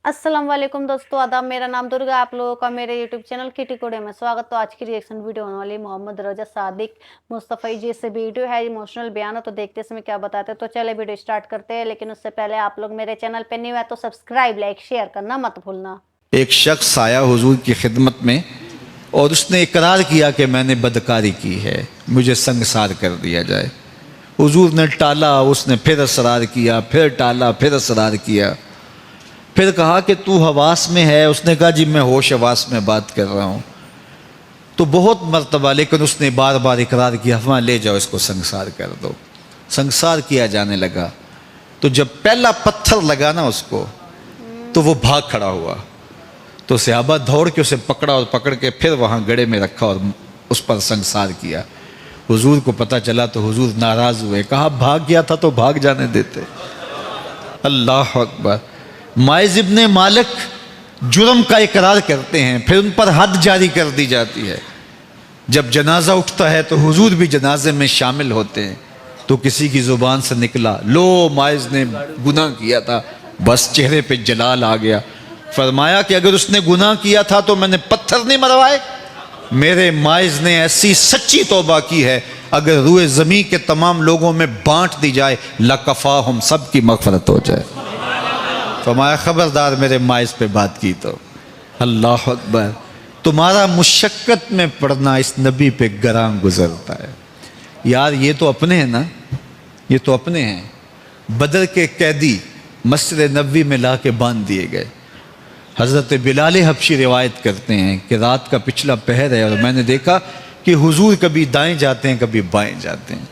अस्सलाम वालेकुम दोस्तों, आदाब। मेरा नाम दुर्गा, आप लोगों का मेरे यूट्यूब चैनल किटी कोडे में स्वागत। तो आज की रिएक्शन वीडियो होने वाली मोहम्मद रजा सादिक मुस्तफ़ी जी से वीडियो है, इमोशनल बयान है, तो देखते समय क्या बताते हैं। तो चले वीडियो स्टार्ट करते हैं, लेकिन उससे पहले आप लोग मेरे चैनल पे न्यू है तो सब्सक्राइब, लाइक, शेयर करना मत भूलना। एक शख्स आया हुजूर की खिदमत में और उसने इकरार किया कि मैंने बदकारी की है, मुझे संगसार कर दिया जाए। हुजूर ने टाला, उसने फिर असरार किया, फिर टाला, फिर असरार किया। फिर कहा कि तू हवास में है? उसने कहा जी मैं होश हवास में बात कर रहा हूँ। तो बहुत मर्तबा, लेकिन उसने बार बार इकरार किया, वहाँ ले जाओ इसको संगसार कर दो। संगसार किया जाने लगा। तो जब पहला पत्थर लगा ना उसको, तो वो भाग खड़ा हुआ। तो सहाबा दौड़ के उसे पकड़ा और पकड़ के फिर वहाँ गड़े में रखा और उस पर संगसार किया। हुजूर को पता चला तो हुजूर नाराज़ हुए, कहा भाग गया था तो भाग जाने देते। अल्लाह अकबर। माइज़ इब्ने मालिक जुर्म का इकरार करते हैं, फिर उन पर हद जारी कर दी जाती है। जब जनाजा उठता है तो हुजूर भी जनाजे में शामिल होते हैं। तो किसी की ज़ुबान से निकला, लो माइज़ ने गुनाह किया था, बस चेहरे पे जलाल आ गया। फरमाया कि अगर उसने गुनाह किया था तो मैंने पत्थर नहीं मरवाए। मेरे माइज़ ने ऐसी सच्ची तौबा की है, अगर रूए ज़मीन के तमाम लोगों में बांट दी जाए लकफ़ा हम सब की मग़फ़रत हो जाए। फरमाया खबरदार मेरे माइज़ पे बात की तो। अल्लाह अकबर। तुम्हारा मुशक्क़त में पड़ना इस नबी पे गरां गुजरता है। यार ये तो अपने हैं ना, ये तो अपने हैं। बदर के कैदी मस्जिद नबवी में ला के बांध दिए गए। हज़रत बिलाल हबशी रिवायत करते हैं कि रात का पिछला पहर है और मैंने देखा कि हुजूर कभी दाएं जाते हैं कभी बाएं जाते हैं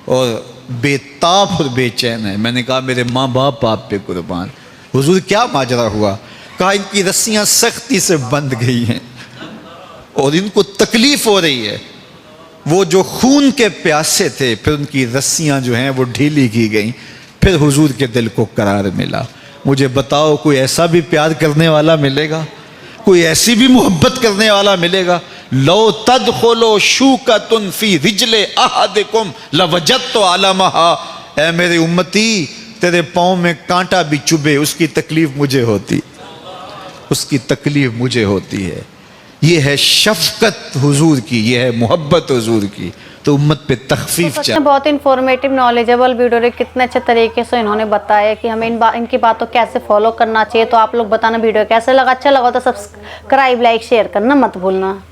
और बेताब और बेचैन है। मैंने कहा मेरे माँ बाप आप पे कुर्बान। हुजूर क्या माजरा हुआ? कहा इनकी रस्सियाँ सख्ती से बंध गई हैं और इनको तकलीफ हो रही है। वो जो खून के प्यासे थे, फिर उनकी रस्सियाँ जो हैं वो ढीली की गई। फिर हुजूर के दिल को करार मिला। मुझे बताओ कोई ऐसा भी प्यार करने वाला मिलेगा? कोई ऐसी भी मोहब्बत करने वाला मिलेगा? लो तदखुलो शूकतुन फी रिजले अहदिकुम लवजदतु अलमहा। ऐ मेरे उम्मती, तेरे पाँव में कांटा भी चुभे उसकी तकलीफ मुझे होती, उसकी तकलीफ मुझे होती है। ये है शफकत हुजूर की, ये है मोहब्बत हुजूर की। तो उम्मत पे तखफीफ चाहिए। बहुत इन्फॉर्मेटिव नॉलेजेबल वीडियो है, कितने अच्छे तरीके से इन्होंने बताया कि हमें इनकी बातों कैसे फॉलो करना चाहिए। तो आप लोग बताना वीडियो कैसे लगा, अच्छा लगा तो सब्सक्राइब, लाइक, शेयर करना मत भूलना।